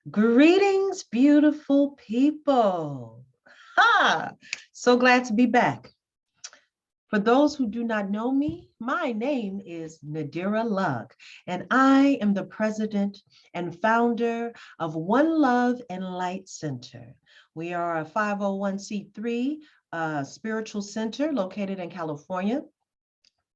Greetings, beautiful people. Ha! So glad to be back. For those who do not know me, my name is Nadira Lugg, and I am the president and founder of One Love and Light Center. We are a 501c3 spiritual center located in California.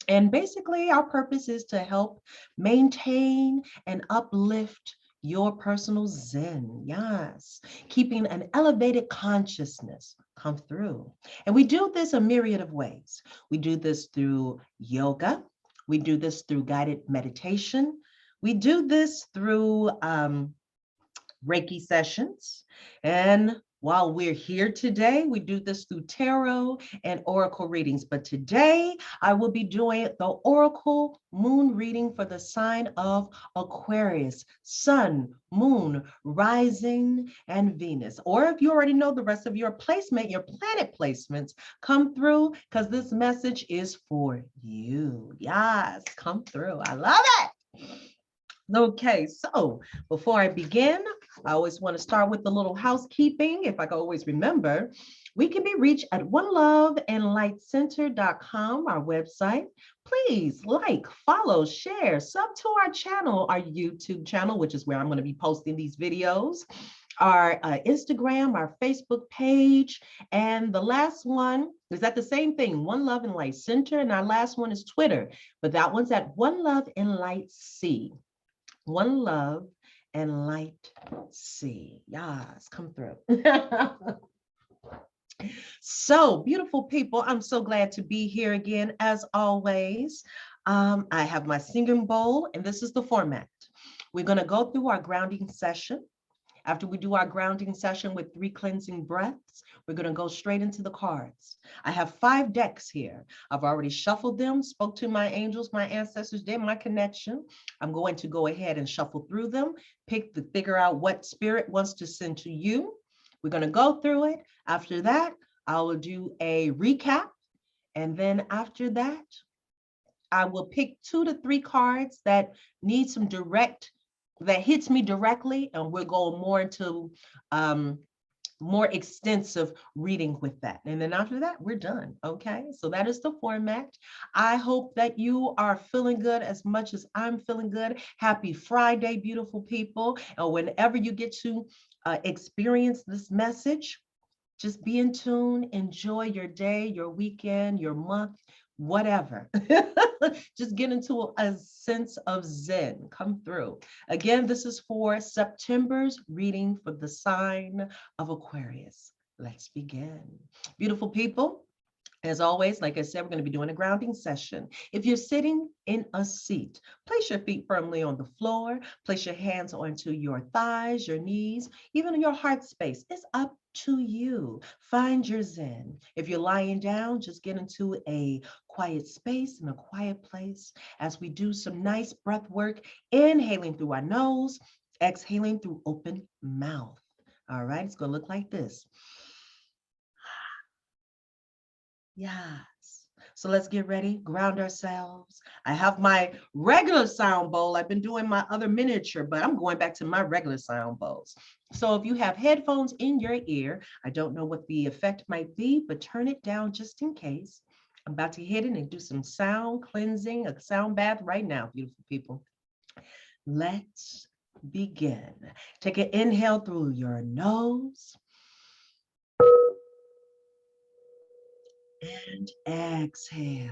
And basically, our purpose is to help maintain and uplift your personal Zen. Yes, keeping an elevated consciousness come through. And we do this a myriad of ways. We do this through yoga. We do this through guided meditation. We do this through Reiki sessions. And while we're here today, we do this through tarot and oracle readings. But today, I will be doing the oracle moon reading for the sign of Aquarius, sun, moon, rising, and Venus. Or if you already know the rest of your placement, your planet placements, come through because this message is for you. Yes, come through. I love it. Okay, so before I begin, I always want to start with a little housekeeping. If I can always remember, we can be reached at oneloveandlightcenter.com, our website. Please like, follow, share, sub to our channel, our YouTube channel, which is where I'm going to be posting these videos, our Instagram, our Facebook page, and the last one is that the same thing, One Love and Light Center, and our last one is Twitter, but that one's at One Love and Light C. One Love and Light C. Yes, come through. So, beautiful people, I'm so glad to be here again, as always. I have my singing bowl, and this is the format. We're going to go through our grounding session. After we do our grounding session with 3 cleansing breaths, we're going to go straight into the cards. I have 5 decks here. I've already shuffled them, spoke to my angels, my ancestors, did my connection. I'm going to go ahead and shuffle through them, figure out what spirit wants to send to you. We're going to go through it. After that, I will do a recap. And then after that, I will pick 2 to 3 cards that need some that hits me directly, and we'll go more into more extensive reading with that. And then after that, we're done. Okay, so that is the format. I hope that you are feeling good as much as I'm feeling good. Happy Friday, beautiful people. And whenever you get to experience this message, just be in tune, enjoy your day, your weekend, your month, whatever. Just get into a sense of Zen. Come through. Again, this is for September's reading for the sign of Aquarius. Let's begin. Beautiful people. As always, like I said, we're going to be doing a grounding session. If you're sitting in a seat, place your feet firmly on the floor, place your hands onto your thighs, your knees, even your heart space. It's up to you. Find your Zen. If you're lying down, just get into a quiet space and a quiet place as we do some nice breath work, inhaling through our nose, exhaling through open mouth. All right, it's going to look like this. Yes. So let's get ready, ground ourselves. I have my regular sound bowl. I've been doing my other miniature, but I'm going back to my regular sound bowls. So if you have headphones in your ear, I don't know what the effect might be, but turn it down just in case. I'm about to hit it and do some sound cleansing, a sound bath right now, beautiful people. Let's begin. Take an inhale through your nose. And exhale.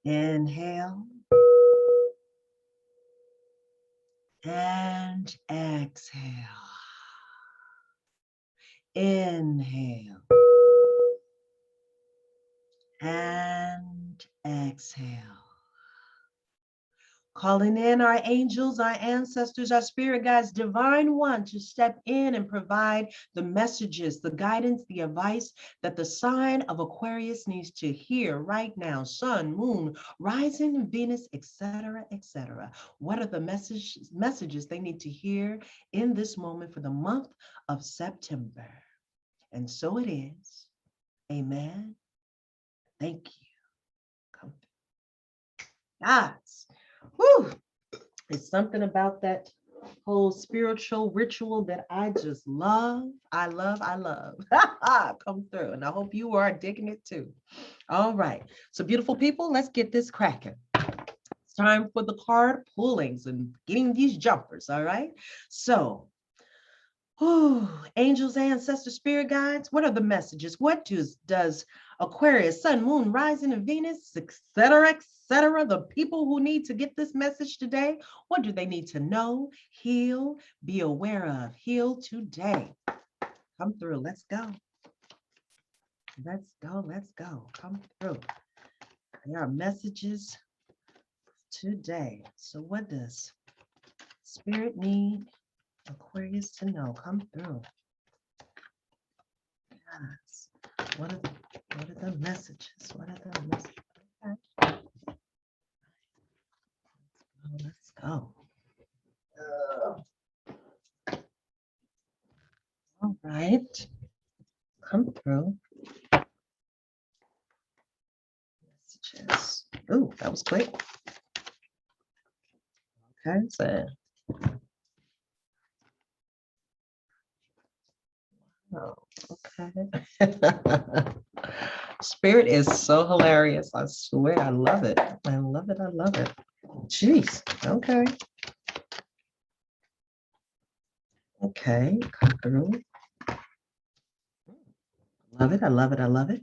Inhale. And exhale. Inhale. And exhale. Calling in our angels, our ancestors, our spirit guides, divine one to step in and provide the messages, the guidance, the advice that the sign of Aquarius needs to hear right now. Sun, moon, rising, Venus, etc., etc. What are the messages they need to hear in this moment for the month of September? And so it is. Amen. Thank you. Come. Yes. Whew. It's something about that whole spiritual ritual that I just love. I love, I love. Come through. And I hope you are digging it too. All right. So, beautiful people, let's get this cracking. It's time for the card pullings and getting these jumpers. All right. So, angels, ancestors, spirit guides, what are the messages? What does Aquarius, Sun, Moon, Rising, and Venus, etc., the people who need to get this message today, what do they need to know, heal, be aware of? Heal today. Come through. Let's go. Let's go. Let's go. Come through. There are messages today. So what does Spirit need Aquarius to know? Come through. Yes. What are the messages? What are the messages? Okay. Let's go. All right. Come through. Messages. Ooh, that was quick. Okay, so. Oh, okay. Spirit is so hilarious. I swear, I love it. I love it. I love it. Jeez. Okay. Okay. Come through. Love it. I love it. I love it.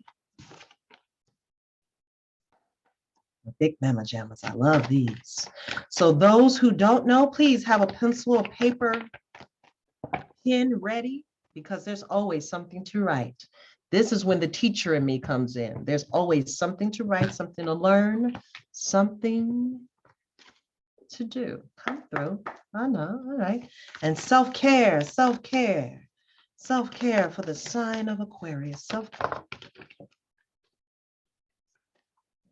Big mama jammas. I love these. So those who don't know, please have a pencil or paper, pen ready, because there's always something to write. This is when the teacher in me comes in. There's always something to write, something to learn, something to do. Come through. I know. All right. And self-care, self-care, self-care for the sign of Aquarius. Self-care.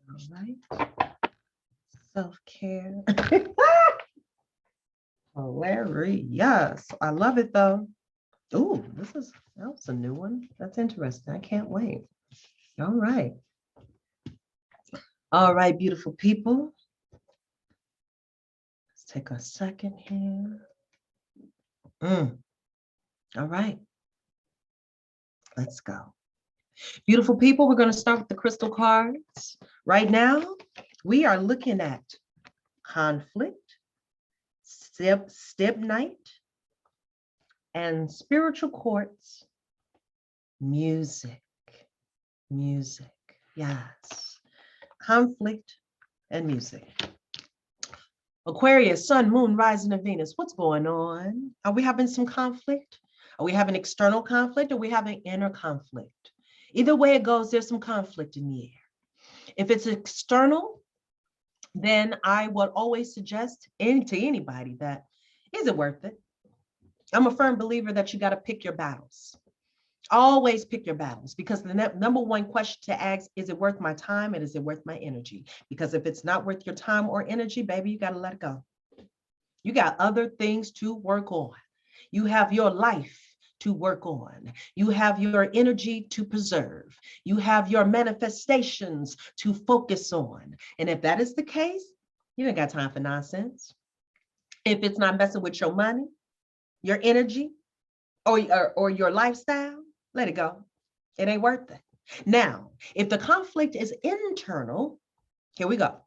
All right. Self-care. Hilarious. I love it though. Ooh, that was a new one. That's interesting. I can't wait. All right. All right, beautiful people. Let's take a second here. All right. Let's go. Beautiful people, we're going to start with the crystal cards. Right now, we are looking at conflict, stibnite, and spiritual quartz, music. Music, yes. Conflict and music. Aquarius, Sun, Moon, Rising, and Venus. What's going on? Are we having some conflict? Are we having external conflict or are we having inner conflict? Either way it goes, there's some conflict in the air. If it's external, then I would always suggest to anybody that, is it worth it? I'm a firm believer that you got to pick your battles. Always pick your battles, because the number one question to ask, is it worth my time and is it worth my energy? Because if it's not worth your time or energy, baby, you got to let it go. You got other things to work on. You have your life to work on. You have your energy to preserve. You have your manifestations to focus on. And if that is the case, you ain't got time for nonsense. If it's not messing with your money, your energy, or your lifestyle, let it go. It ain't worth it. Now, if the conflict is internal, here we go.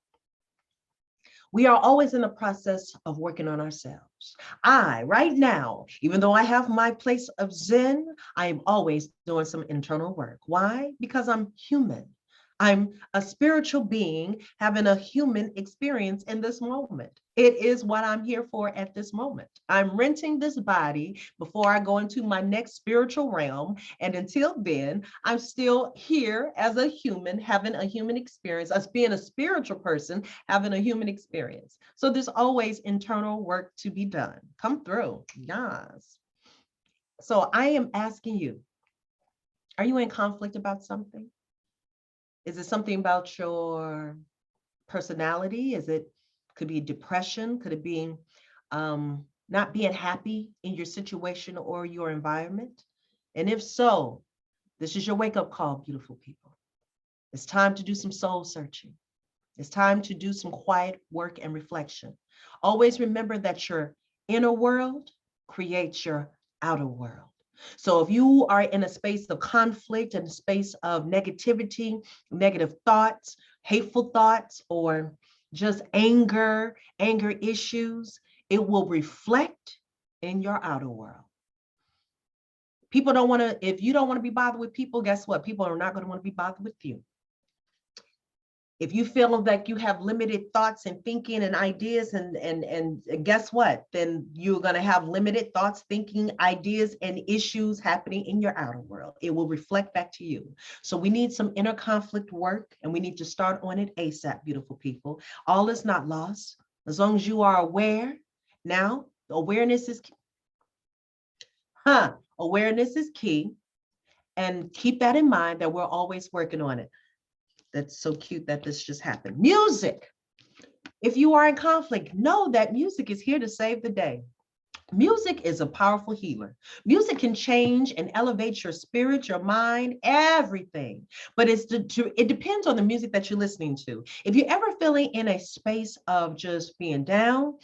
We are always in the process of working on ourselves. Right now, even though I have my place of Zen, I am always doing some internal work. Why? Because I'm human. I'm a spiritual being having a human experience in this moment. It is what I'm here for at this moment. I'm renting this body before I go into my next spiritual realm. And until then, I'm still here as a human, having a human experience, us being a spiritual person, having a human experience. So there's always internal work to be done. Come through. Yes. So I am asking you, are you in conflict about something? Is it something about your personality? Could be depression? Could it be not being happy in your situation or your environment? And if so, this is your wake-up call, beautiful people. It's time to do some soul searching. It's time to do some quiet work and reflection. Always remember that your inner world creates your outer world. So if you are in a space of conflict, in a space of negativity, negative thoughts, hateful thoughts, or just anger issues, it will reflect in your outer world. People don't want to, if you don't want to be bothered with people, guess what? People are not going to want to be bothered with you. If you feel like you have limited thoughts and thinking and ideas, and guess what? Then you're going to have limited thoughts, thinking, ideas, and issues happening in your outer world. It will reflect back to you. So we need some inner conflict work, and we need to start on it ASAP, beautiful people. All is not lost. As long as you are aware. Now, awareness is key. Awareness is key. And keep that in mind that we're always working on it. That's so cute that this just happened. Music. If you are in conflict, know that music is here to save the day. Music is a powerful healer. Music can change and elevate your spirit, your mind, everything. But it depends on the music that you're listening to. If you're ever feeling in a space of just being down,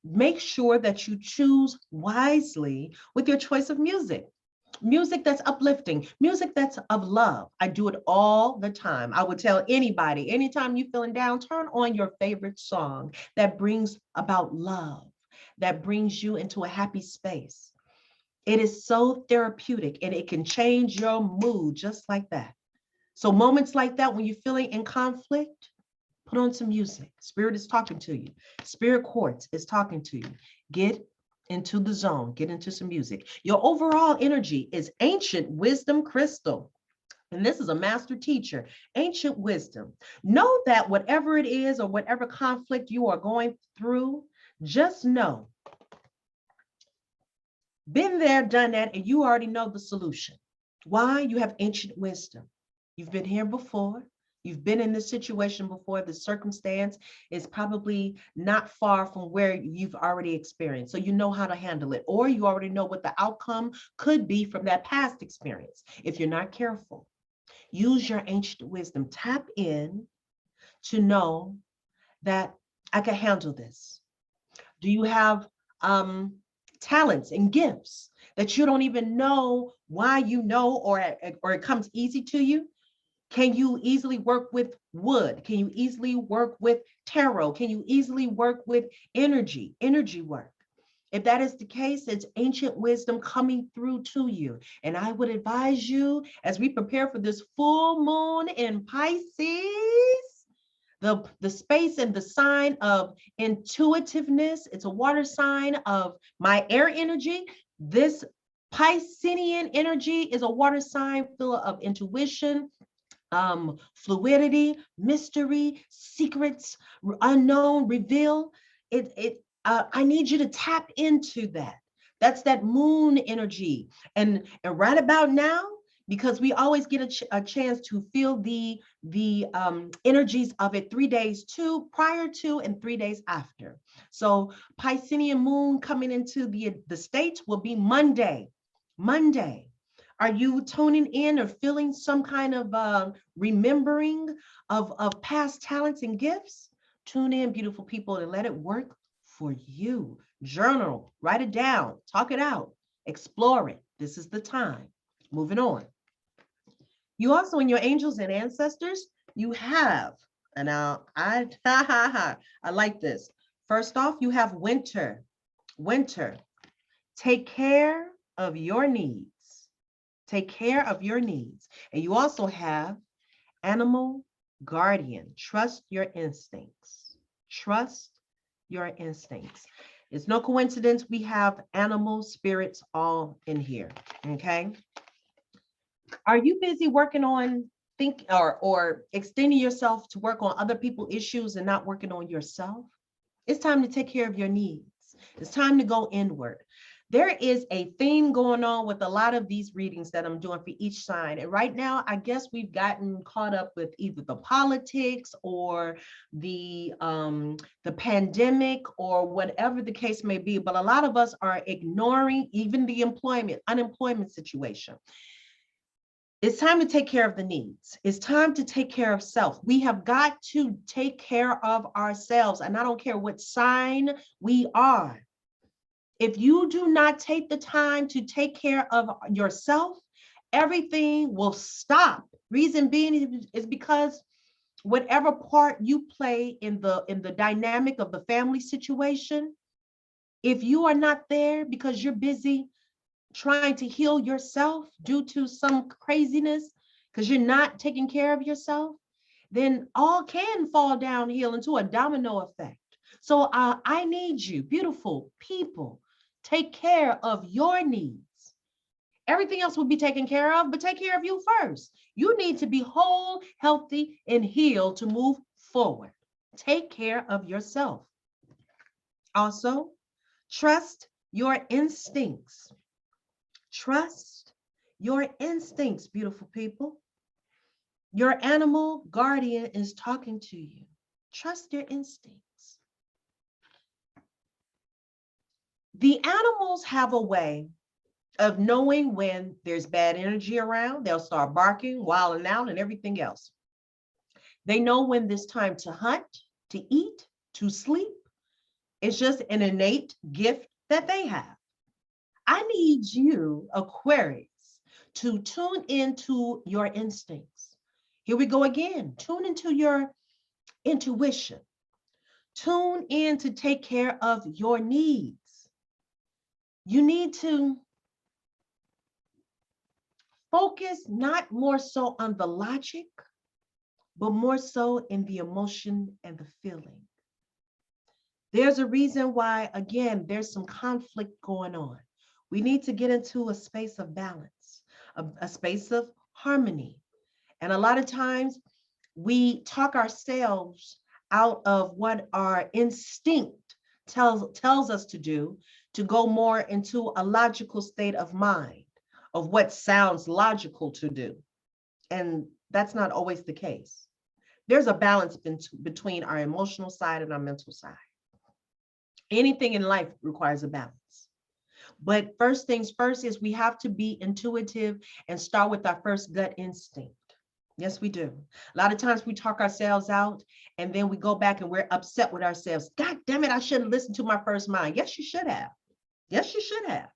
make sure that you choose wisely with your choice of music. Music that's uplifting, music that's of love. I do it all the time. I would tell anybody, anytime you're feeling down, turn on your favorite song that brings about love, that brings you into a happy space. It is so therapeutic and it can change your mood just like that. So moments like that, when you're feeling in conflict, put on some music. Spirit is talking to you. Spirit quartz is talking to you. Get into the zone, get into some music. Your overall energy is ancient wisdom crystal. And this is a master teacher, ancient wisdom. Know that whatever it is or whatever conflict you are going through, just know, been there, done that, and you already know the solution. Why? You have ancient wisdom. You've been here before. You've been in this situation before. The circumstance is probably not far from where you've already experienced. So you know how to handle it, or you already know what the outcome could be from that past experience. If you're not careful, use your ancient wisdom. Tap in to know that I can handle this. Do you have talents and gifts that you don't even know why you know, or it comes easy to you? Can you easily work with wood? Can you easily work with tarot? Can you easily work with energy work? If that is the case, it's ancient wisdom coming through to you. And I would advise you, as we prepare for this full moon in Pisces, the space and the sign of intuitiveness, it's a water sign of my air energy. This Piscean energy is a water sign full of intuition, fluidity, mystery, secrets, unknown, reveal. I need you to tap into that. That's that moon energy. And right about now, because we always get a chance to feel the energies of it 3 days prior to and 3 days after. So Piscean moon coming into the States will be Monday. Are you tuning in or feeling some kind of remembering of past talents and gifts? Tune in, beautiful people, and let it work for you. Journal, write it down, talk it out, explore it. This is the time. Moving on. You also, in your angels and ancestors, you have, and now I like this. First off, you have winter. Winter. Take care of your needs. Take care of your needs. And you also have animal guardian. Trust your instincts. Trust your instincts. It's no coincidence we have animal spirits all in here. Okay. Are you busy working on or extending yourself to work on other people's issues and not working on yourself? It's time to take care of your needs. It's time to go inward. There is a theme going on with a lot of these readings that I'm doing for each sign. And right now, I guess we've gotten caught up with either the politics or the pandemic or whatever the case may be. But a lot of us are ignoring even the unemployment situation. It's time to take care of the needs. It's time to take care of self. We have got to take care of ourselves. And I don't care what sign we are. If you do not take the time to take care of yourself, everything will stop. Reason being is because whatever part you play in the dynamic of the family situation, if you are not there because you're busy trying to heal yourself due to some craziness, because you're not taking care of yourself, then all can fall downhill into a domino effect. So I need you, beautiful people, take care of your needs. Everything else will be taken care of, but take care of you first. You need to be whole, healthy, and healed to move forward. Take care of yourself. Also, trust your instincts. Trust your instincts, beautiful people. Your animal guardian is talking to you. Trust your instincts. The animals have a way of knowing when there's bad energy around. They'll start barking, wilding out, and everything else. They know when it's time to hunt, to eat, to sleep. It's just an innate gift that they have. I need you, Aquarius, to tune into your instincts. Here we go again. Tune into your intuition. Tune in to take care of your needs. You need to focus not more so on the logic, but more so in the emotion and the feeling. There's a reason why, again, there's some conflict going on. We need to get into a space of balance, a space of harmony. And a lot of times we talk ourselves out of what our instinct tells us to do, to go more into a logical state of mind of what sounds logical to do. And that's not always the case. There's a balance between our emotional side and our mental side. Anything in life requires a balance. But first things first is we have to be intuitive and start with our first gut instinct. Yes, we do. A lot of times we talk ourselves out and then we go back and we're upset with ourselves. God damn it, I should have listened to my first mind. Yes, you should have. Yes, you should have.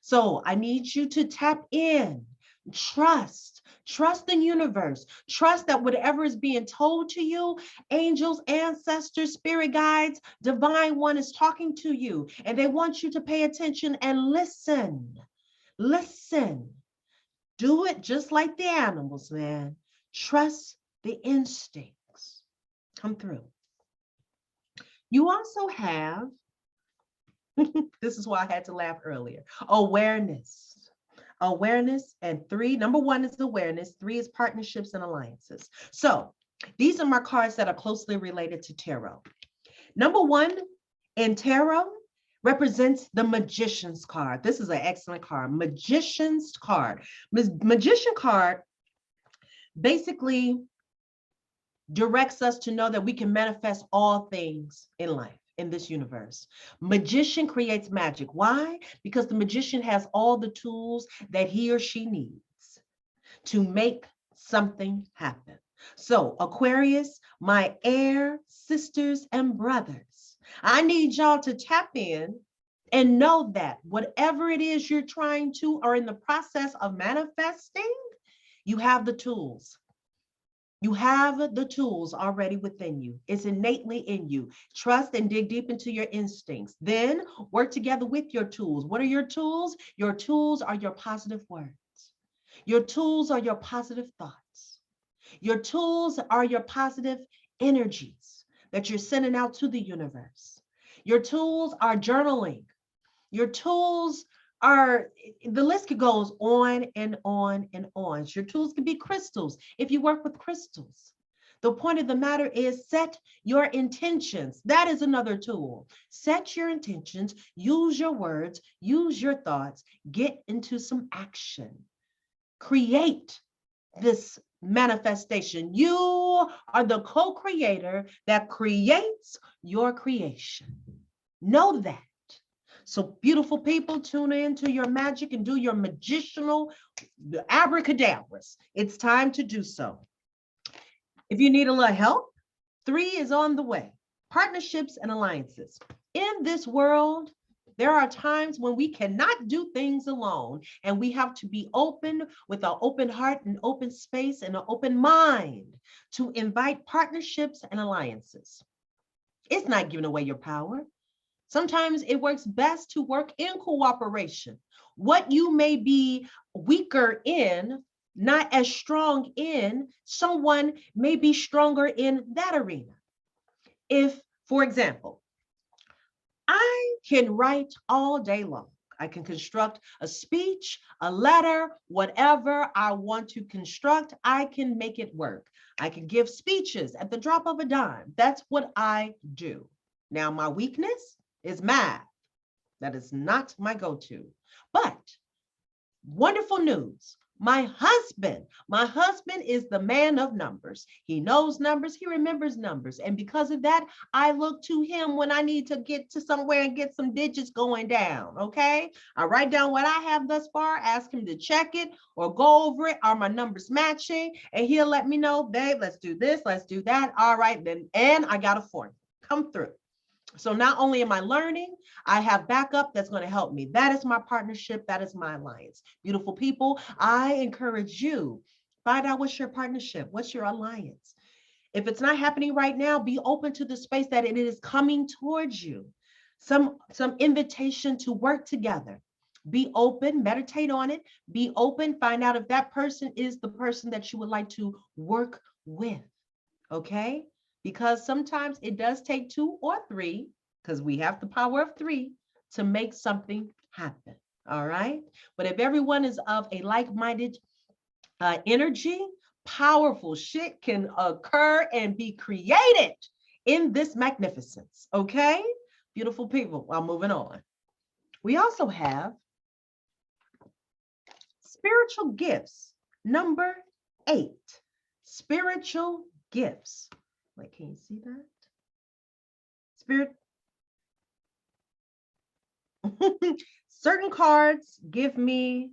So I need you to tap in, trust the universe, trust that whatever is being told to you, angels, ancestors, spirit guides, divine one is talking to you, and they want you to pay attention and listen. Do it just like the animals, man. Trust the instincts. Come through. You also have, this is why I had to laugh earlier, awareness. Awareness, and number one is awareness, 3 is partnerships and alliances. So these are my cards that are closely related to tarot. Number 1 in tarot represents the Magician's card. This is an excellent card, Magician's card. Magician card basically directs us to know that we can manifest all things in life, in this universe. Magician creates magic. Why? Because the magician has all the tools that he or she needs to make something happen. So Aquarius, my air sisters and brothers, I need y'all to tap in and know that whatever it is you're trying to or in the process of manifesting, you have the tools. You have the tools already within you. It's innately in you. Trust and dig deep into your instincts. Then work together with your tools. What are your tools? Your tools are your positive words. Your tools are your positive thoughts. Your tools are your positive energies that you're sending out to the universe. Your tools are journaling. Your tools are, the list goes on and on and on. Your tools can be crystals if you work with crystals. The point of the matter is set your intentions. That is another tool. Set your intentions, use your words, use your thoughts, get into some action. Create this manifestation. You are the co-creator that creates your creation. Know that. So beautiful people, tune into your magic and do your magical abracadabras. It's time to do so. If you need a little help, 3 is on the way. Partnerships and alliances. In this world, there are times when we cannot do things alone, and we have to be open with an open heart and open space and an open mind to invite partnerships and alliances. It's not giving away your power. Sometimes it works best to work in cooperation. What you may be weaker in, not as strong in, someone may be stronger in that arena. If, for example, I can write all day long. I can construct a speech, a letter, whatever I want to construct, I can make it work. I can give speeches at the drop of a dime. That's what I do. Now, my weakness is math. That is not my go-to. But wonderful news. My husband is the man of numbers. He knows numbers, he remembers numbers. And because of that, I look to him when I need to get to somewhere and get some digits going down, okay? I write down what I have thus far, ask him to check it or go over it. Are my numbers matching? And he'll let me know, babe, let's do this, let's do that. All right, then, and I got a formula. Come through. So not only am I learning, I have backup that's going to help me. That is my partnership. That is my alliance. Beautiful people, I encourage you, find out what's your partnership, what's your alliance. If it's not happening right now, be open to the space that it is coming towards you. Some invitation to work together. Be open, meditate on it, be open, find out if that person is the person that you would like to work with, okay? Because sometimes it does take 2 or 3, because we have the power of 3 to make something happen. All right. But if everyone is of a like-minded energy, powerful shit can occur and be created in this magnificence. Okay. Beautiful people. I'm moving on. We also have spiritual gifts. Number 8, spiritual gifts. Wait, can you see that? Spirit. Certain cards give me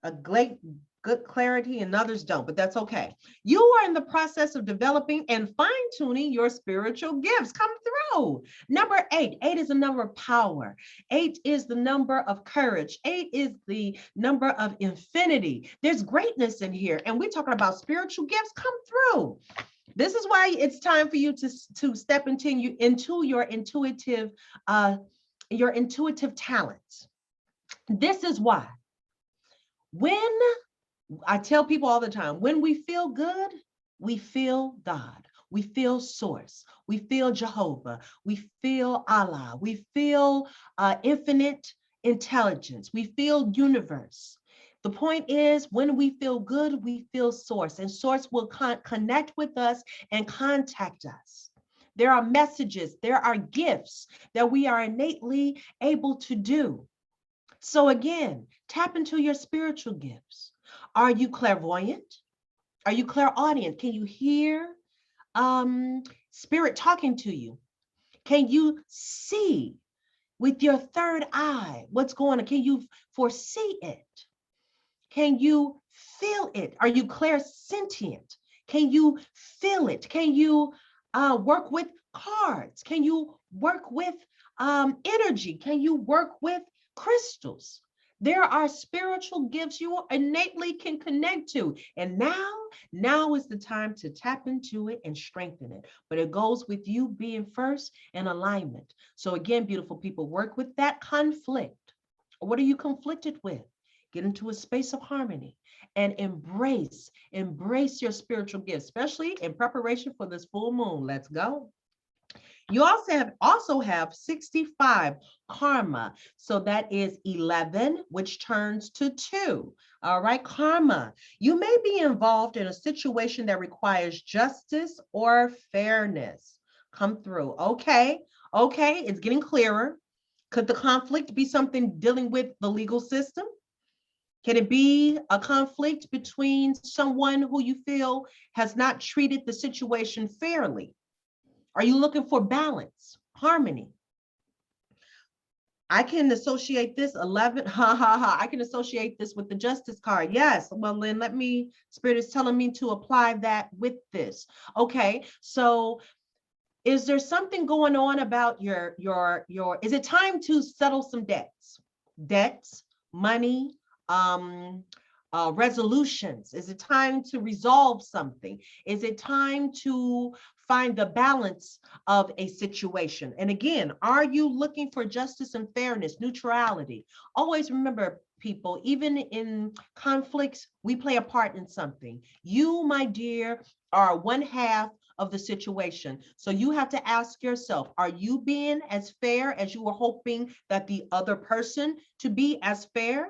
a good clarity and others don't, but that's okay. You are in the process of developing and fine-tuning your spiritual gifts. Come through. Number 8. 8 is a number of power. 8 is the number of courage. 8 is the number of infinity. There's greatness in here. And we're talking about spiritual gifts. Come through. This is why it's time for you to step into your intuitive talents. This is why. When I tell people all the time, when we feel good, we feel God. We feel Source. We feel Jehovah. We feel Allah. We feel infinite intelligence. We feel universe. The point is, when we feel good, we feel Source, and Source will connect with us and contact us. There are messages, there are gifts that we are innately able to do. So again, tap into your spiritual gifts. Are you clairvoyant? Are you clairaudient? Can you hear spirit talking to you? Can you see with your third eye what's going on? Can you foresee it? Can you feel it? Are you clairsentient? Can you feel it? Can you work with cards? Can you work with energy? Can you work with crystals? There are spiritual gifts you innately can connect to. And now is the time to tap into it and strengthen it. But it goes with you being first in alignment. So again, beautiful people, work with that conflict. What are you conflicted with? Get into a space of harmony and embrace your spiritual gifts, especially in preparation for this full moon. Let's go. You also have 65 karma. So that is 11, which turns to 2. All right, karma. You may be involved in a situation that requires justice or fairness. Come through. Okay, it's getting clearer. Could the conflict be something dealing with the legal system? Can it be a conflict between someone who you feel has not treated the situation fairly? Are you looking for balance, harmony? I can associate this 11, ha ha ha. I can associate this with the justice card. Yes. Well, then let me, Spirit is telling me to apply that with this. Okay. So is there something going on about is it time to settle some debts, money, um, resolutions? Is it time to resolve something? Is it time to find the balance of a situation? And again, are you looking for justice and fairness, neutrality? Always remember, people, even in conflicts, we play a part in something. You, my dear, are one half of the situation. So you have to ask yourself, are you being as fair as you were hoping that the other person to be as fair?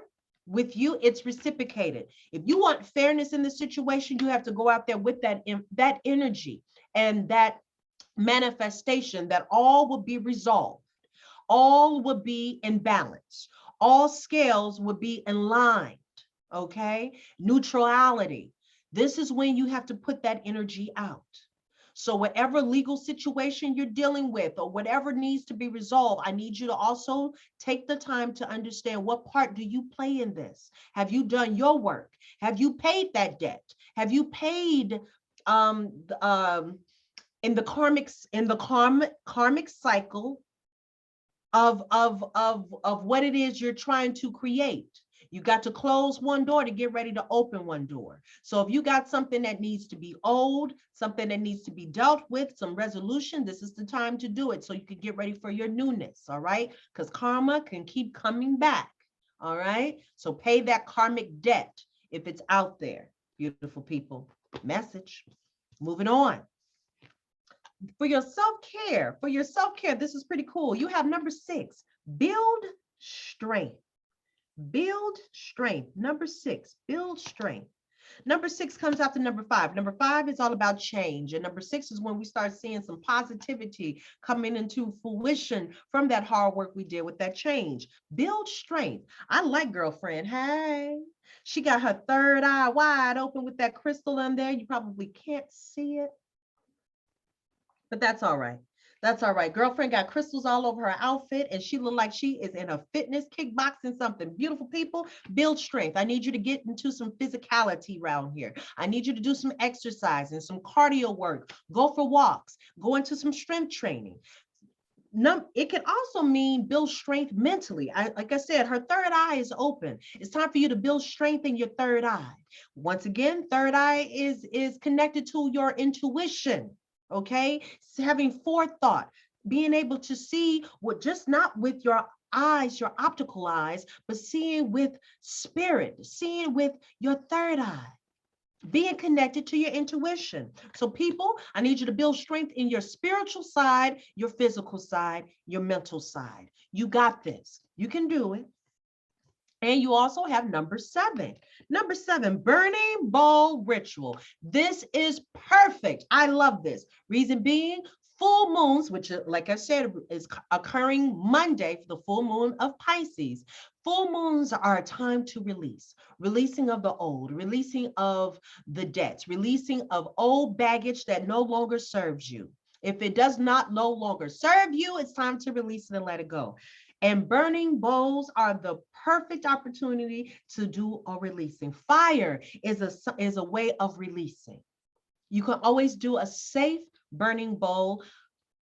With you, it's reciprocated. If you want fairness in the situation, you have to go out there with that energy and that manifestation that all will be resolved, all will be in balance, all scales will be in line. Okay, neutrality. This is when you have to put that energy out. So whatever legal situation you're dealing with or whatever needs to be resolved, I need you to also take the time to understand, what part do you play in this? Have you done your work? Have you paid that debt? Have you paid in the karmic cycle of what it is you're trying to create? You got to close one door to get ready to open one door. So if you got something that needs to be owed, something that needs to be dealt with, some resolution, this is the time to do it so you can get ready for your newness, all right? Because karma can keep coming back, all right? So pay that karmic debt if it's out there, beautiful people. Message. Moving on. For your self-care, this is pretty cool. You have number 6, build strength. Build strength. Number 6, build strength. Number 6 comes after number 5. Number 5 is all about change. And number 6 is when we start seeing some positivity coming into fruition from that hard work we did with that change. Build strength. I like girlfriend. Hey, she got her third eye wide open with that crystal in there. You probably can't see it, but that's all right. That's all right. Girlfriend got crystals all over her outfit and she looked like she is in a fitness, kickboxing, something. Beautiful people, build strength. I need you to get into some physicality around here. I need you to do some exercise and some cardio work. Go for walks. Go into some strength training. It can also mean build strength mentally. Like I said, her third eye is open. It's time for you to build strength in your third eye. Once again, third eye is connected to your intuition. Okay, so having forethought, being able to see what, just not with your eyes, your optical eyes, but seeing with spirit, seeing with your third eye, being connected to your intuition. So people, I need you to build strength in your spiritual side, your physical side, your mental side. You got this. You can do it. And you also have number 7. Number 7, burning bowl ritual. This is perfect. I love this. Reason being, full moons, which, like I said, is occurring Monday for the full moon of Pisces. Full moons are a time to releasing of the old, releasing of the debts, releasing of old baggage that no longer serves you. If it does not no longer serve you, it's time to release it and let it go. And burning bowls are the perfect opportunity to do a releasing. Fire is a way of releasing. You can always do a safe burning bowl.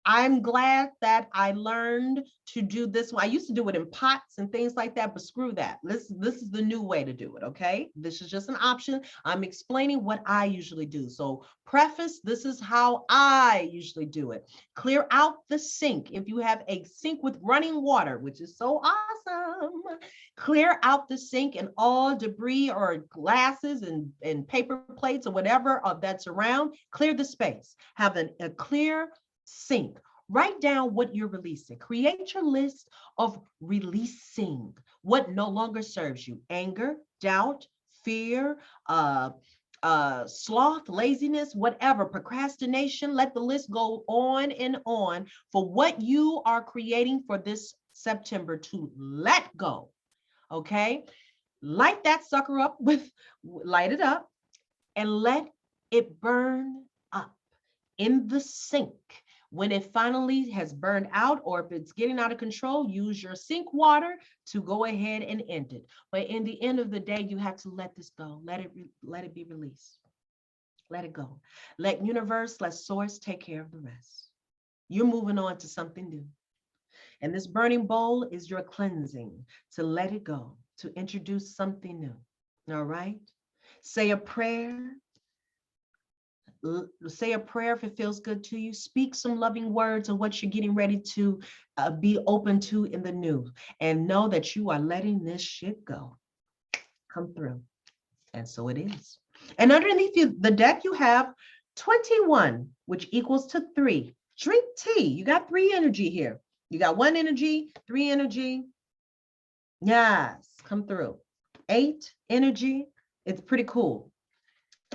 I'm glad that I learned to do this one. I used to do it in pots and things like that, but screw that. This is the new way to do it, okay? This is just an option. I'm explaining what I usually do. So preface, this is how I usually do it. Clear out the sink. If you have a sink with running water, which is so awesome, clear out the sink and all debris or glasses and paper plates or whatever that's around, clear the space. Have a clear sink. Write down what you're releasing. Create your list of releasing what no longer serves you. Anger, doubt, fear, sloth, laziness, whatever, procrastination. Let the list go on and on for what you are creating for this September to let go. Okay? Light that sucker up light it up and let it burn up in the sink When it finally has burned out, or if it's getting out of control, use your sink water to go ahead and end it. But in the end of the day, you have to let this go. Let it be released. Let it go. Let universe, let source take care of the rest. You're moving on to something new. And this burning bowl is your cleansing to let it go, to introduce something new. All right? Say a prayer. Say a prayer if it feels good to you. Speak some loving words of what you're getting ready to be open to in the new. And know that you are letting this shit go. Come through. And so it is. And underneath the deck, you have 21, which equals to 3. Drink tea. You got 3 energy here. You got 1 energy, 3 energy. Yes, come through. 8 energy. It's pretty cool.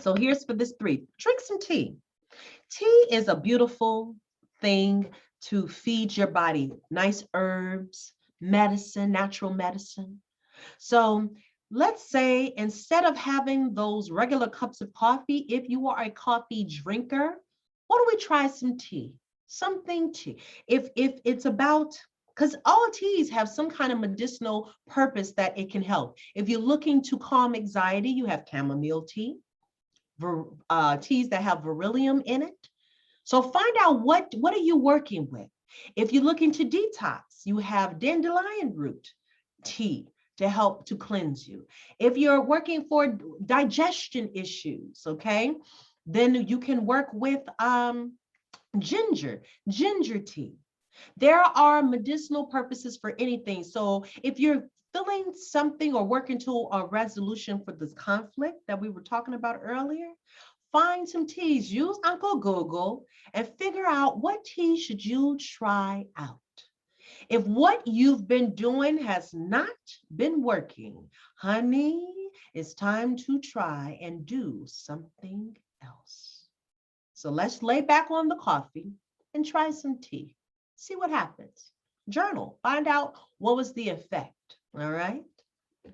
So here's for this 3. Drink some tea. Tea is a beautiful thing to feed your body. Nice herbs, medicine, natural medicine. So let's say instead of having those regular cups of coffee, if you are a coffee drinker, why don't we try some tea? Something tea. If it's about, because all teas have some kind of medicinal purpose that it can help. If you're looking to calm anxiety, you have chamomile tea, teas that have beryllium in it. So find out what are you working with. If you're looking to detox, you have dandelion root tea to help to cleanse you. If you're working for digestion issues, okay, then you can work with ginger tea. There are medicinal purposes for anything. So if you're feeling something or working to a resolution for this conflict that we were talking about earlier, find some teas, use Uncle Google and figure out what tea should you try out. If what you've been doing has not been working, honey, it's time to try and do something else. So let's lay back on the coffee and try some tea. See what happens. Journal, find out what was the effect. All right.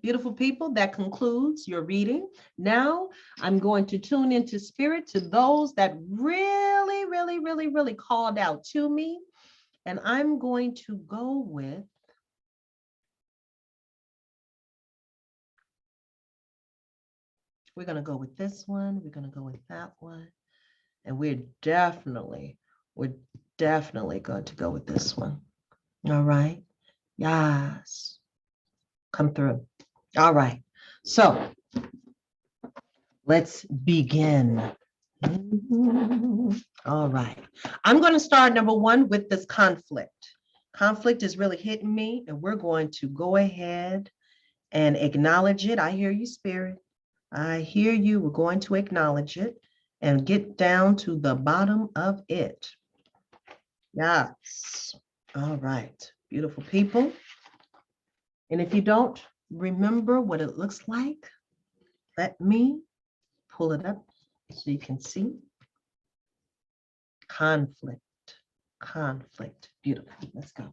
Beautiful people, that concludes your reading. Now I'm going to tune into spirit to those that really, really, really, really called out to me. And I'm going to go with we're going to go with this one. We're going to go with that one. And we're definitely going to go with this one. All right. Yes. Come through. All right. So let's begin. All right. I'm going to start number 1 with this conflict. Conflict is really hitting me, and we're going to go ahead and acknowledge it. I hear you, spirit. I hear you. We're going to acknowledge it and get down to the bottom of it. Yes. All right. Beautiful people. And if you don't remember what it looks like, let me pull it up so you can see. Conflict. Beautiful. Let's go.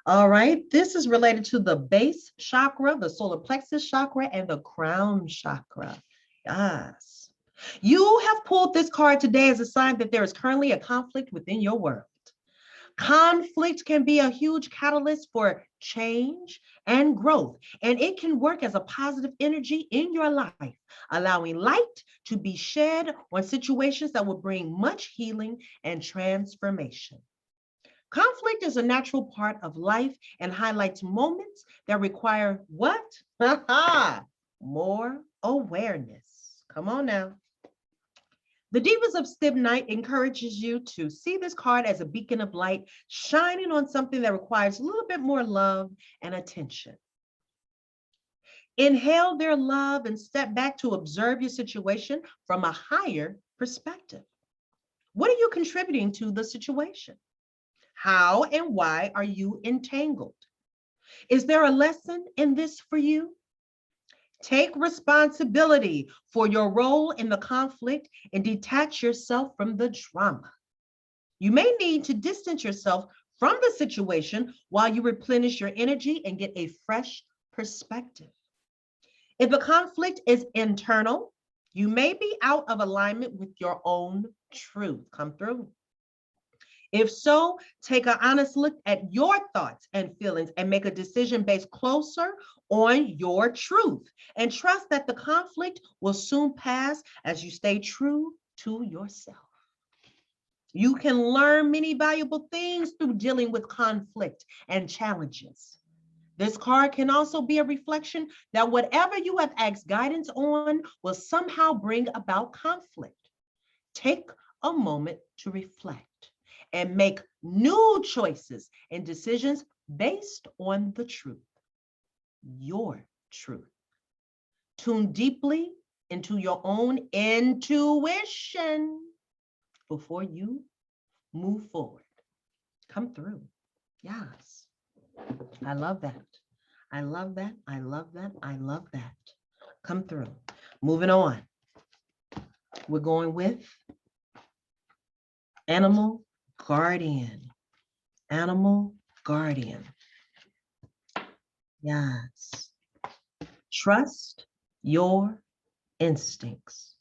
All right. This is related to the base chakra, the solar plexus chakra, and the crown chakra. Yes. You have pulled this card today as a sign that there is currently a conflict within your world. Conflict can be a huge catalyst for change and growth, and it can work as a positive energy in your life, allowing light to be shed on situations that will bring much healing and transformation. Conflict is a natural part of life and highlights moments that require what? More awareness. Come on now. The Divas of Stibnite encourages you to see this card as a beacon of light shining on something that requires a little bit more love and attention. Inhale their love and step back to observe your situation from a higher perspective. What are you contributing to the situation? How and why are you entangled? Is there a lesson in this for you? Take responsibility for your role in the conflict and detach yourself from the drama. You may need to distance yourself from the situation while you replenish your energy and get a fresh perspective. If the conflict is internal, You may be out of alignment with your own truth. Come through. If so, take an honest look at your thoughts and feelings and make a decision based closer on your truth. And trust that the conflict will soon pass as you stay true to yourself. You can learn many valuable things through dealing with conflict and challenges. This card can also be a reflection that whatever you have asked guidance on will somehow bring about conflict. Take a moment to reflect and make new choices and decisions based on the truth, your truth. Tune deeply into your own intuition before you move forward. Come through. Yes. I love that. I love that. I love that. I love that. Come through. Moving on. We're going with Animal Guardian. Animal Guardian. Yes. Trust your instincts.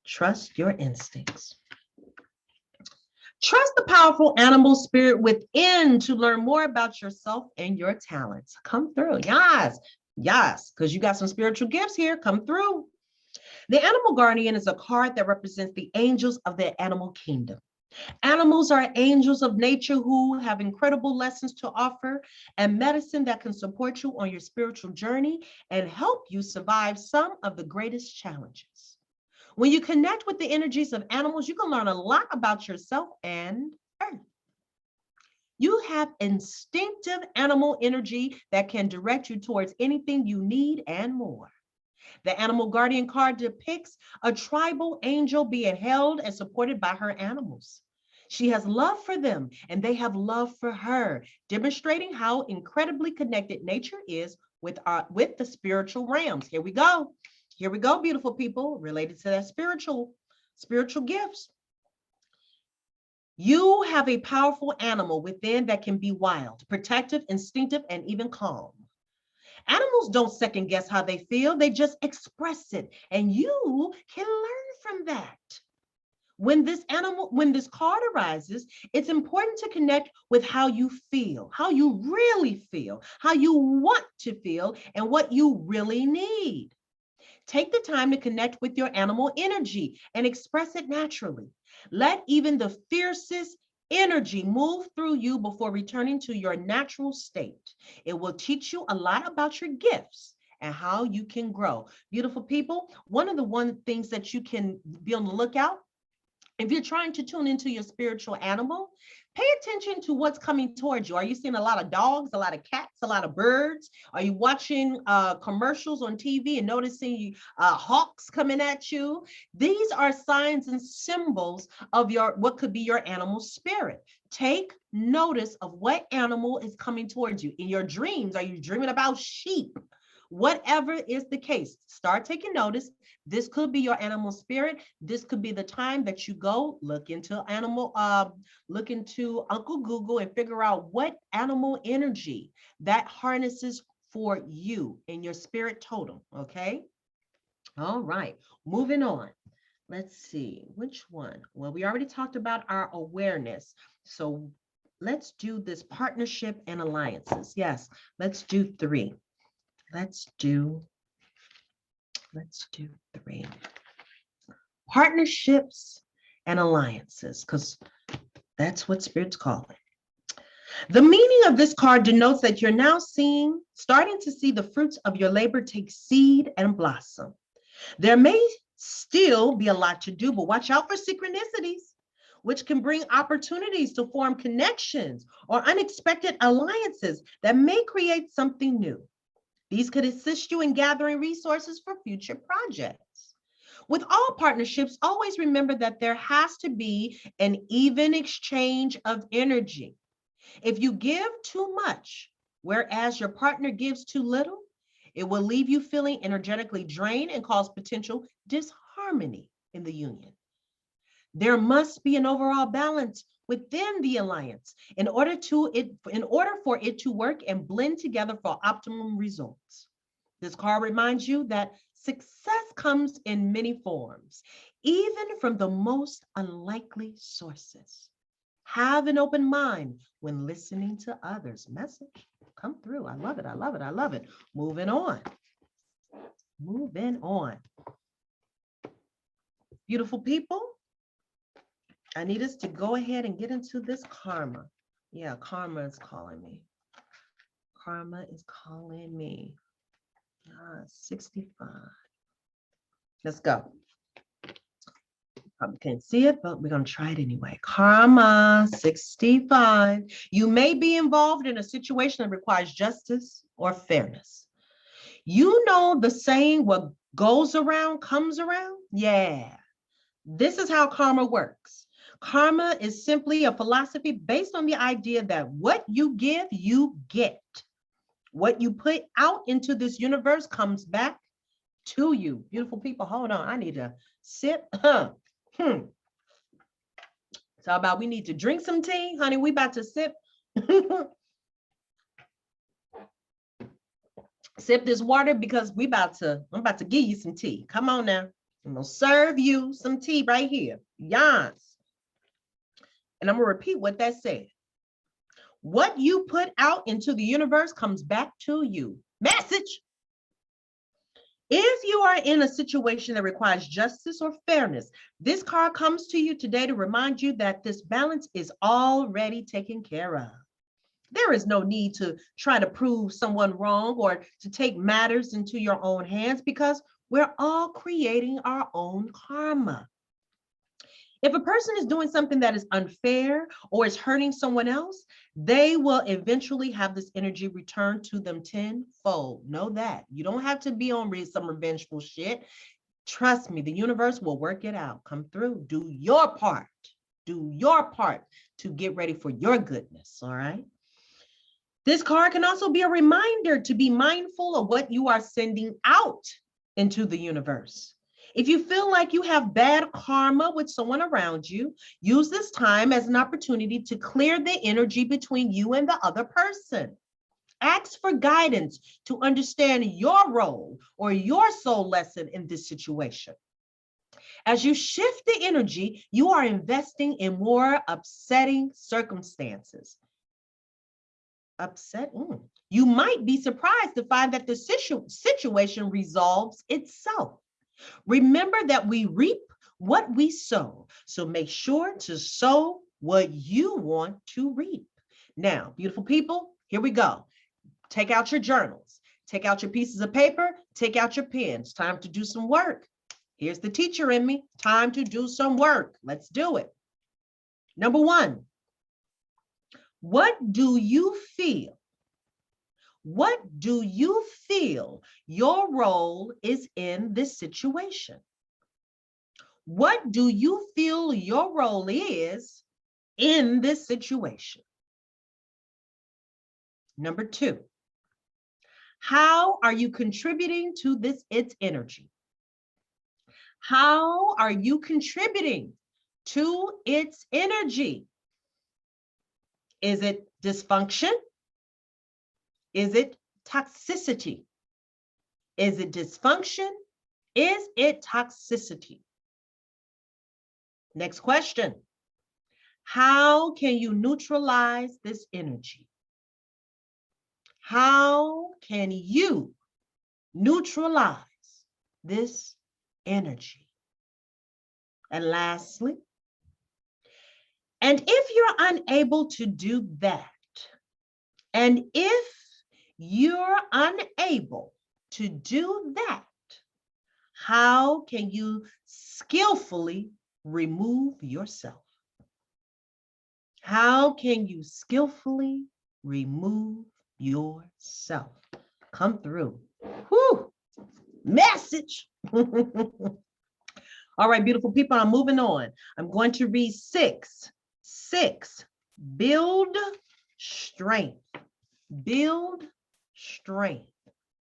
Trust your instincts. Trust the powerful animal spirit within to learn more about yourself and your talents. Come through. Yes. Yes. Because you got some spiritual gifts here. Come through. The Animal Guardian is a card that represents the angels of the animal kingdom. Animals are angels of nature who have incredible lessons to offer and medicine that can support you on your spiritual journey and help you survive some of the greatest challenges. When you connect with the energies of animals, you can learn a lot about yourself and Earth. You have instinctive animal energy that can direct you towards anything you need and more. The Animal Guardian card depicts a tribal angel being held and supported by her animals. She has love for them and they have love for her, demonstrating how incredibly connected nature is with the spiritual realms. Here we go. Here we go, beautiful people, related to that spiritual gifts. You have a powerful animal within that can be wild, protective, instinctive, and even calm. Animals don't second guess how they feel, they just express it, and you can learn from that. When this card arises, it's important to connect with how you feel, how you really feel, how you want to feel, and what you really need. Take the time to connect with your animal energy and express it naturally. Let even the fiercest energy move through you before returning to your natural state. It will teach you a lot about your gifts and how you can grow. Beautiful people, one of the things that you can be on the lookout, if you're trying to tune into your spiritual animal, pay attention to what's coming towards you. Are you seeing a lot of dogs, a lot of cats, a lot of birds? Are you watching commercials on TV and noticing hawks coming at you? These are signs and symbols of what could be your animal spirit. Take notice of what animal is coming towards you. In your dreams, are you dreaming about sheep? Whatever is the case, start taking notice. This could be your animal spirit. This could be the time that you go look into Uncle Google and figure out what animal energy that harnesses for you in your spirit totem, okay? All right, moving on. Let's see, which one? Well, we already talked about our awareness. So let's do this partnership and alliances. Yes, let's do 3. Let's do 3. Partnerships and alliances, because that's what Spirit's calling. The meaning of this card denotes that you're now starting to see the fruits of your labor take seed and blossom. There may still be a lot to do, but watch out for synchronicities, which can bring opportunities to form connections or unexpected alliances that may create something new. These could assist you in gathering resources for future projects. With all partnerships, always remember that there has to be an even exchange of energy. If you give too much, whereas your partner gives too little, it will leave you feeling energetically drained and cause potential disharmony in the union. There must be an overall balance within the alliance in order for it to work and blend together for optimum results. This card reminds you that Success comes in many forms, even from the most unlikely sources. Have an open mind when listening to others. Message come through. I love it. I love it. I love it. Moving on. Moving on. Beautiful people, I need us to go ahead and get into this karma. Yeah, karma is calling me. Karma is calling me. 65. Let's go. Probably can't see it, but we're going to try it anyway. Karma 65. You may be involved in a situation that requires justice or fairness. You know the saying, what goes around comes around? Yeah. This is how karma works. Karma is simply a philosophy based on the idea that what you give, you get. What you put out into this universe comes back to you. Beautiful people, hold on. I need to sip. So about we need to drink some tea, honey. We about to sip. Sip this water because I'm about to give you some tea. Come on now. I'm gonna serve you some tea right here. Yes. And I'm gonna repeat what that said. What you put out into the universe comes back to you. Message. If you are in a situation that requires justice or fairness, this card comes to you today to remind you that this balance is already taken care of. There is no need to try to prove someone wrong or to take matters into your own hands because we're all creating our own karma. If a person is doing something that is unfair or is hurting someone else, they will eventually have this energy returned to them tenfold. Know that. You don't have to be on some revengeful shit. Trust me, the universe will work it out. Come through. Do your part. Do your part to get ready for your goodness, all right? This card can also be a reminder to be mindful of what you are sending out into the universe. If you feel like you have bad karma with someone around you, use this time as an opportunity to clear the energy between you and the other person. Ask for guidance to understand your role or your soul lesson in this situation. As you shift the energy, you are investing in more upsetting circumstances. Upset? You might be surprised to find that the situation resolves itself. Remember that we reap what we sow, so make sure to sow what you want to reap. Now, beautiful people, here we go. Take out your journals, take out your pieces of paper, take out your pens. Time to do some work. Here's the teacher in me. Time to do some work. Let's do it. Number one, what do you feel? What do you feel your role is in this situation? What do you feel your role is in this situation? Number two, how are you contributing to its energy? How are you contributing to its energy? Is it dysfunction? Is it toxicity? Is it dysfunction? Is it toxicity? Next question. How can you neutralize this energy? How can you neutralize this energy? And lastly, and if you're unable to do that, and if you're unable to do that, how can you skillfully remove yourself? How can you skillfully remove yourself? Come through. Whew. Message. All right, beautiful people, I'm moving on. I'm going to read six. Build strength. Build strength.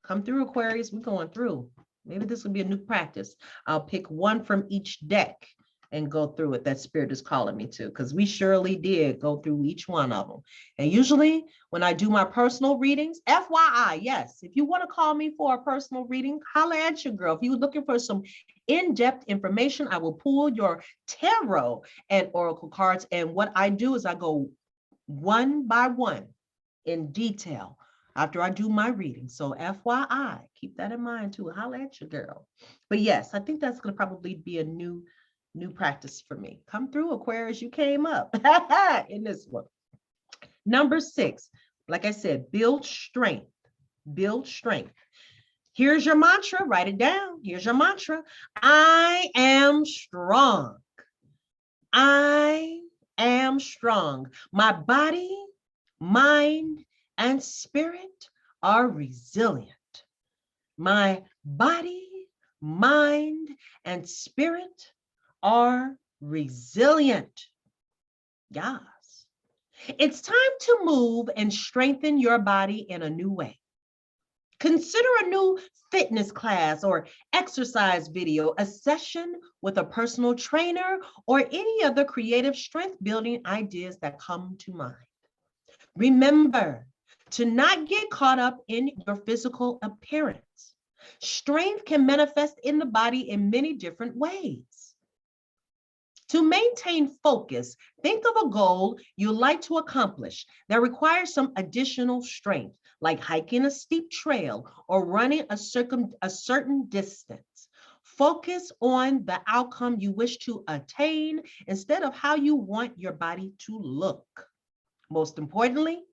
Come through, Aquarius. We're going through. Maybe this will be a new practice. I'll pick one from each deck and go through it. That spirit is calling me to, because we surely did go through each one of them. And usually when I do my personal readings, FYI, yes, if you want to call me for a personal reading, holla at your girl. If you're looking for some in-depth information, I will pull your tarot and oracle cards. And what I do is I go one by one in detail after I do my reading. So FYI, keep that in mind too. Holla at your girl. But yes, I think that's going to probably be a new practice for me. Come through, Aquarius, you came up in this one. Number 6, like I said, build strength. Build strength. Here's your mantra. Write it down. Here's your mantra. I am strong. I am strong. My body, mind, and spirit are resilient. My body, mind, and spirit are resilient. Yes. It's time to move and strengthen your body in a new way. Consider a new fitness class or exercise video, a session with a personal trainer, or any other creative strength building ideas that come to mind. Remember to not get caught up in your physical appearance. Strength can manifest in the body in many different ways. To maintain focus, think of a goal you'd like to accomplish that requires some additional strength, like hiking a steep trail or running a certain distance. Focus on the outcome you wish to attain instead of how you want your body to look. Most importantly,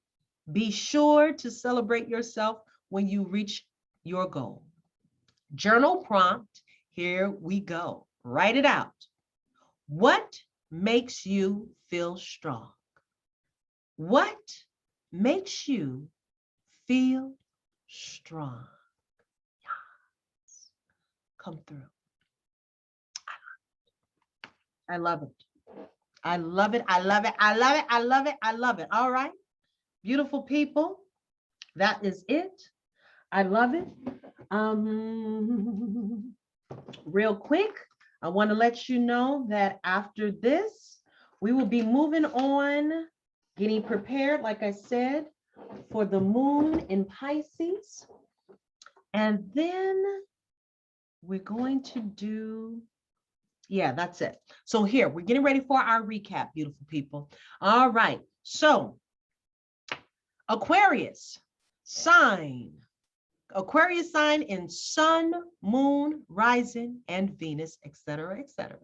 be sure to celebrate yourself when you reach your goal. Journal prompt, here we go. Write it out. What makes you feel strong? What makes you feel strong? Yes. Come through. I love it. I love it. I love it. I love it. I love it. I love it. All right. Beautiful people. That is it. I love it. Real quick, I want to let you know that after this, we will be moving on, getting prepared, like I said, for the moon in Pisces. And then we're going to do, yeah, that's it. So here, we're getting ready for our recap, beautiful people. All right. So Aquarius sign. Aquarius sign in sun, moon, rising, and Venus, etc., etc.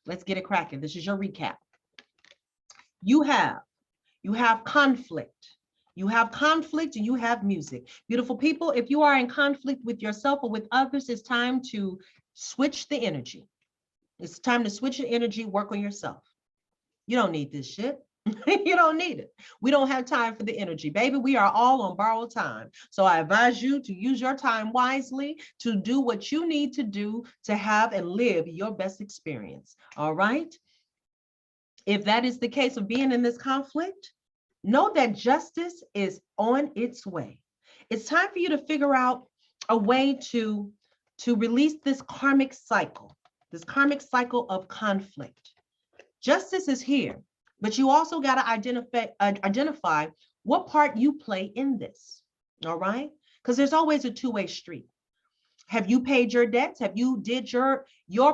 Let's get it cracking. This is your recap. You have conflict. You have conflict and you have music. Beautiful people, if you are in conflict with yourself or with others, it's time to switch the energy. It's time to switch the energy, work on yourself. You don't need this shit. You don't need it. We don't have time for the energy, baby. We are all on borrowed time. So I advise you to use your time wisely to do what you need to do to have and live your best experience. All right. If that is the case of being in this conflict, know that justice is on its way. It's time for you to figure out a way to release this karmic cycle of conflict. Justice is here. But you also got to identify what part you play in this, all right? Because there's always a two-way street. Have you paid your debts? Have you did your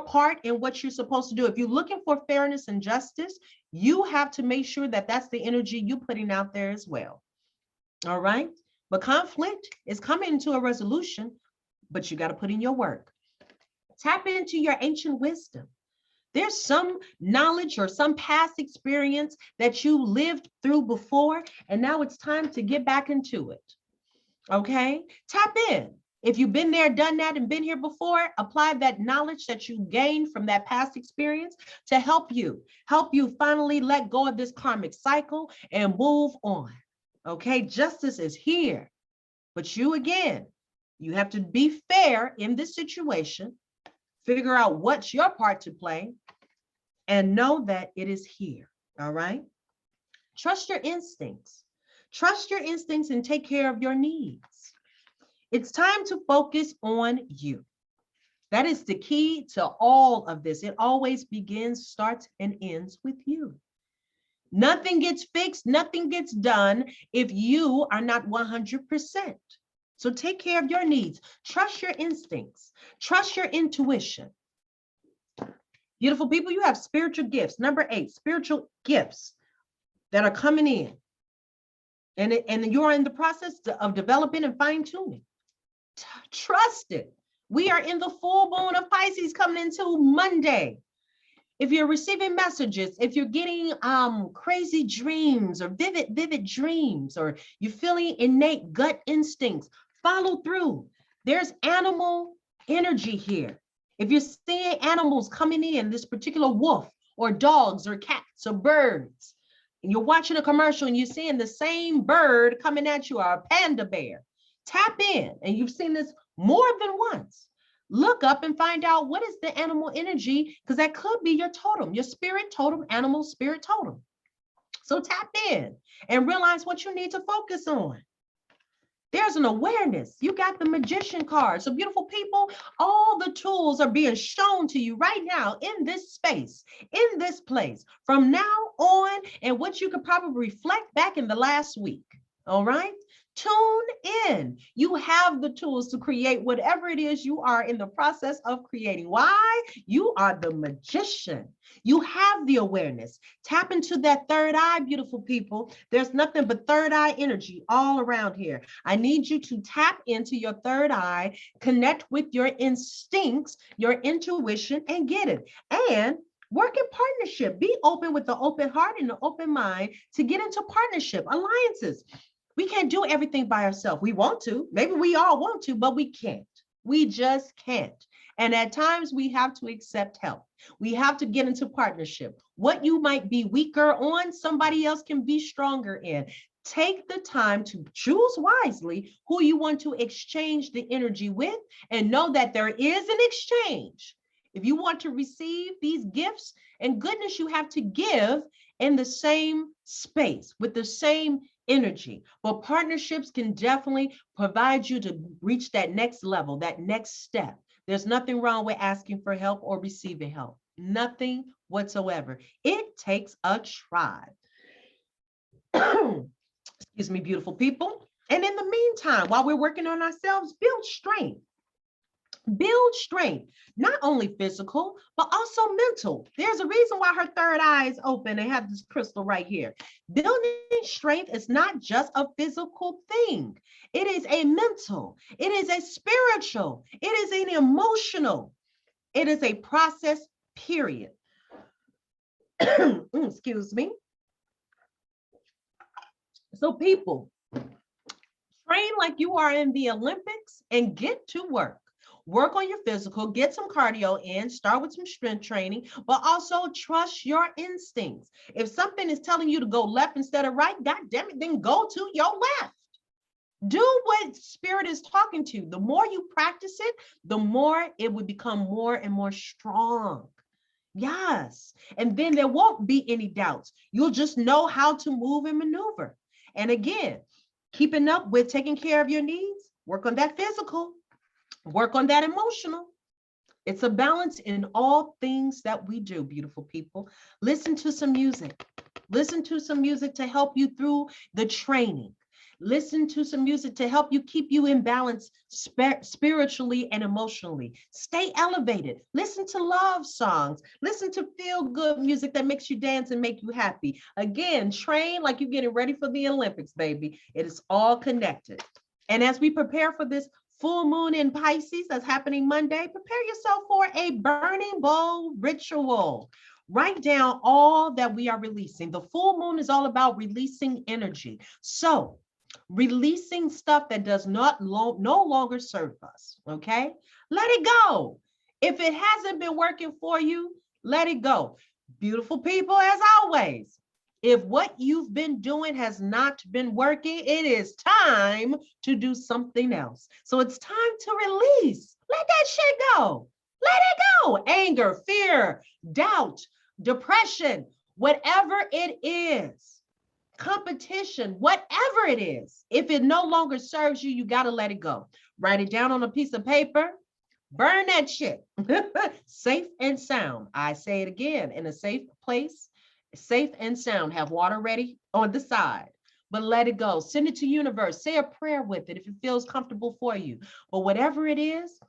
part in what you're supposed to do? If you're looking for fairness and justice, you have to make sure that that's the energy you're putting out there as well, all right? But conflict is coming into a resolution, but you got to put in your work. Tap into your ancient wisdom. There's some knowledge or some past experience that you lived through before, and now it's time to get back into it. Okay? Tap in. If you've been there, done that, and been here before, apply that knowledge that you gained from that past experience to help you finally let go of this karmic cycle and move on. Okay? Justice is here. But you, again, you have to be fair in this situation. Figure out what's your part to play and know that it is here, all right? Trust your instincts. Trust your instincts and take care of your needs. It's time to focus on you. That is the key to all of this. It always begins, starts, and ends with you. Nothing gets fixed, nothing gets done if you are not 100%. So take care of your needs. Trust your instincts. Trust your intuition. Beautiful people, you have spiritual gifts. Number 8, spiritual gifts that are coming in. And you're in the process of developing and fine-tuning. Trust it. We are in the full moon of Pisces coming into Monday. If you're receiving messages, if you're getting crazy dreams or vivid dreams, or you're feeling innate gut instincts, follow through. There's animal energy here. If you're seeing animals coming in, this particular wolf or dogs or cats or birds, and you're watching a commercial and you're seeing the same bird coming at you, or a panda bear, tap in. And you've seen this more than once. Look up and find out what is the animal energy, because that could be your totem, your spirit totem, animal spirit totem. So tap in and realize what you need to focus on. There's an awareness. You got the magician card. So beautiful people, all the tools are being shown to you right now in this space, in this place, from now on, and what you could probably reflect back in the last week. All right? Tune in. You have the tools to create whatever it is you are in the process of creating. Why? You are the magician. You have the awareness. Tap into that third eye, beautiful people. There's nothing but third eye energy all around here. I need you to tap into your third eye, connect with your instincts, your intuition, and get it. And work in partnership. Be open with the open heart and the open mind to get into partnership, alliances. We can't do everything by ourselves. We want to. Maybe we all want to, but we can't. We just can't. And at times we have to accept help. We have to get into partnership. What you might be weaker on, somebody else can be stronger in. Take the time to choose wisely who you want to exchange the energy with, and know that there is an exchange. If you want to receive these gifts and goodness, you have to give in the same space with the same energy. But partnerships can definitely provide you to reach that next level, that next step. There's nothing wrong with asking for help or receiving help. Nothing whatsoever. It takes a tribe. Excuse me, beautiful people. And in the meantime, while we're working on ourselves, build strength. Build strength, not only physical, but also mental. There's a reason why her third eye is open and have this crystal right here. Building strength is not just a physical thing. It is a mental, it is a spiritual, it is an emotional, it is a process, period. Excuse me. So people, train like you are in the Olympics and get to work. Work on your physical, get some cardio in, start with some strength training, but also trust your instincts. If something is telling you to go left instead of right, God damn it, then go to your left. Do what spirit is talking to you. The more you practice it, the more it would become more and more strong. Yes. And then there won't be any doubts. You'll just know how to move and maneuver. And again, keeping up with taking care of your needs, work on that physical. Work on that emotional. It's a balance in all things that we do, beautiful people. Listen to some music. Listen to some music to help you through the training. Listen to some music to help you keep you in balance spiritually and emotionally. Stay elevated. Listen to love songs. Listen to feel-good music that makes you dance and make you happy. Again, train like you're getting ready for the Olympics, baby. It is all connected. And as we prepare for this full moon in Pisces that's happening Monday, prepare yourself for a burning bowl ritual. Write down all that we are releasing. The full moon is all about releasing energy. So releasing stuff that does not no longer serve us, okay? Let it go. If it hasn't been working for you, let it go. Beautiful people, as always, if what you've been doing has not been working, it is time to do something else. So it's time to release. Let that shit go. Let it go. Anger, fear, doubt, depression, whatever it is, competition, whatever it is. If it no longer serves you, you got to let it go. Write it down on a piece of paper. Burn that shit. Safe and sound. I say it again, in a safe place, safe and sound. Have water ready on the side, but let it go. Send it to universe. Say a prayer with it if it feels comfortable for you. But whatever it is,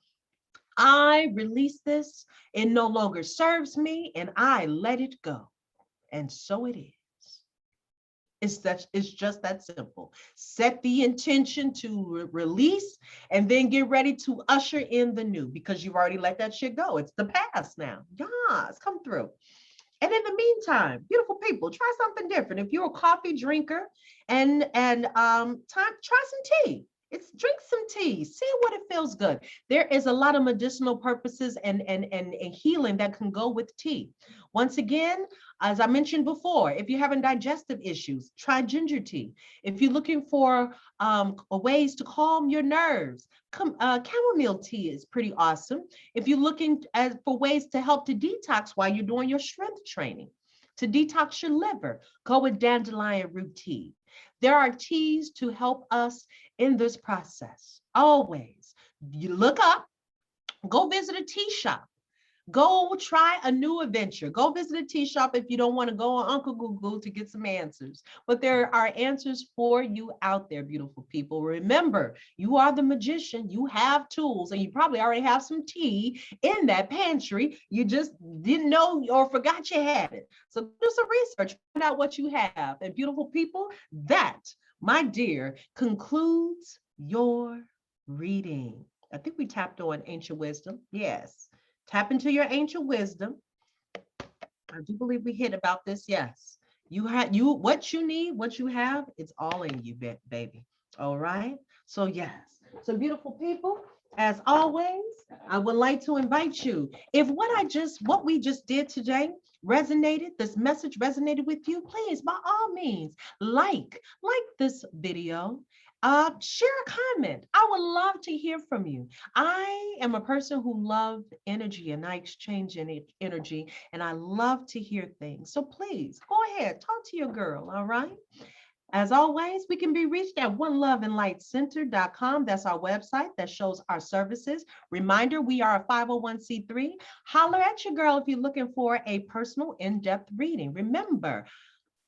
I release this. It no longer serves me, and I let it go. And so it is. It's just that simple. Set the intention to release and then get ready to usher in the new, because you've already let that shit go. It's the past now. Yes, come through. And in the meantime, beautiful people, try something different. If you're a coffee drinker try some tea. It's drink some tea, see what it feels good. There is a lot of medicinal purposes and healing that can go with tea. Once again, as I mentioned before, if you're having digestive issues, try ginger tea. If you're looking for ways to calm your nerves, chamomile tea is pretty awesome. If you're looking for ways to help to detox while you're doing your strength training, to detox your liver, go with dandelion root tea. There are teas to help us in this process. Always. You look up, go visit a tea shop. Go try a new adventure. Go visit a tea shop if you don't want to go on Uncle Google to get some answers. But there are answers for you out there, beautiful people. Remember, you are the magician. You have tools, and you probably already have some tea in that pantry. You just didn't know or forgot you had it. So do some research, find out what you have. And beautiful people, that, my dear, concludes your reading. I think we tapped on ancient wisdom. Yes. Tap into your ancient wisdom. I do believe we hit about this. Yes. What you need, what you have, it's all in you, baby. All right. So yes. So beautiful people, as always, I would like to invite you. If what we just did today resonated, this message resonated with you, please, by all means, like this video. Share a comment. I would love to hear from you. I am a person who loves energy, and I exchange energy, and I love to hear things. So please go ahead, talk to your girl. All right. As always, we can be reached at oneloveandlightcenter.com. That's our website that shows our services. Reminder, we are a 501c3. Holler at your girl if you're looking for a personal in-depth reading. Remember,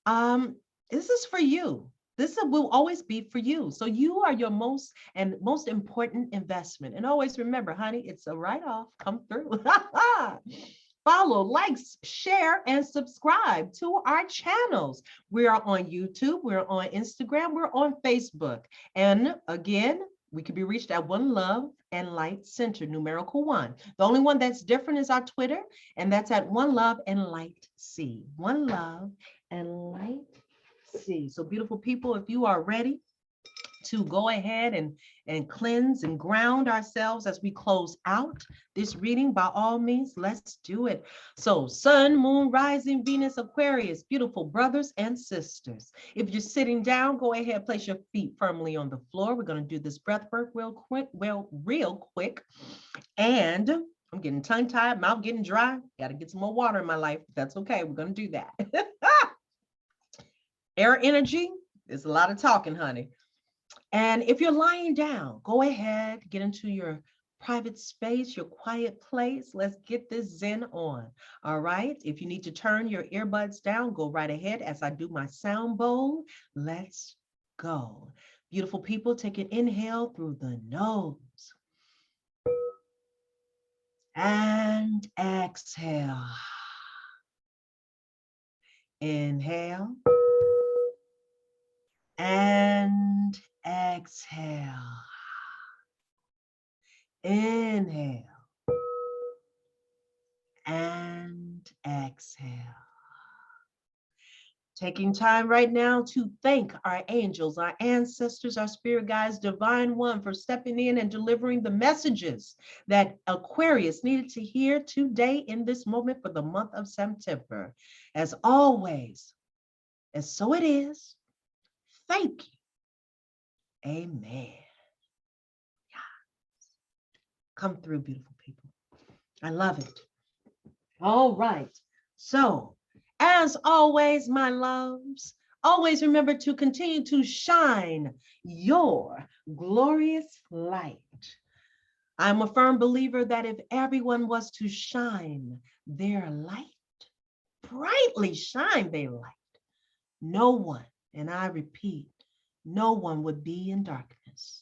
this is for you. This will always be for you. So you are your most important investment. And always remember, honey, it's a write-off. Come through. Follow, like, share, and subscribe to our channels. We are on YouTube. We're on Instagram. We're on Facebook. And again, we can be reached at One Love and Light Center, numerical 1. The only one that's different is our Twitter, and that's at One Love and Light C. One Love and Light C. So beautiful people, if you are ready to go ahead and cleanse and ground ourselves as we close out this reading, by all means, let's do it. So Sun, Moon, Rising, Venus, Aquarius, beautiful brothers and sisters. If you're sitting down, go ahead, place your feet firmly on the floor. We're going to do this breath work real quick. And I'm getting tongue-tied, mouth getting dry. Got to get some more water in my life. That's okay. We're going to do that. Air energy is a lot of talking, honey. And if you're lying down, go ahead, get into your private space, your quiet place. Let's get this Zen on. All right. If you need to turn your earbuds down, go right ahead as I do my sound bowl. Let's go. Beautiful people, take an inhale through the nose. And exhale. Inhale. And exhale. Inhale. And exhale. Taking time right now to thank our angels, our ancestors, our spirit guides, divine one, for stepping in and delivering the messages that Aquarius needed to hear today in this moment for the month of September. As always, and so it is, thank you. Amen. Yes. Come through, beautiful people. I love it. All right. So, as always, my loves, always remember to continue to shine your glorious light. I'm a firm believer that if everyone was to shine their light, brightly shine their light, no one, and I repeat, no one would be in darkness.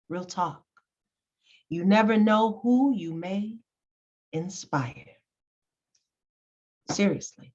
Real talk. You never know who you may inspire. Seriously.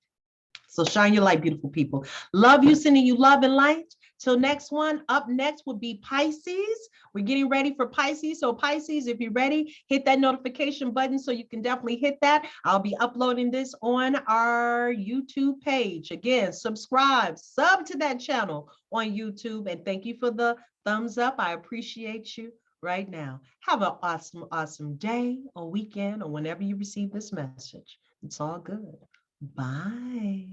So shine your light, beautiful people. Love you, sending you love and light. Till next one, up next will be Pisces. We're getting ready for Pisces. So Pisces, if you're ready, hit that notification button so you can definitely hit that. I'll be uploading this on our YouTube page. Again, subscribe, sub to that channel on YouTube. And thank you for the thumbs up. I appreciate you right now. Have an awesome, awesome day or weekend or whenever you receive this message. It's all good. Bye.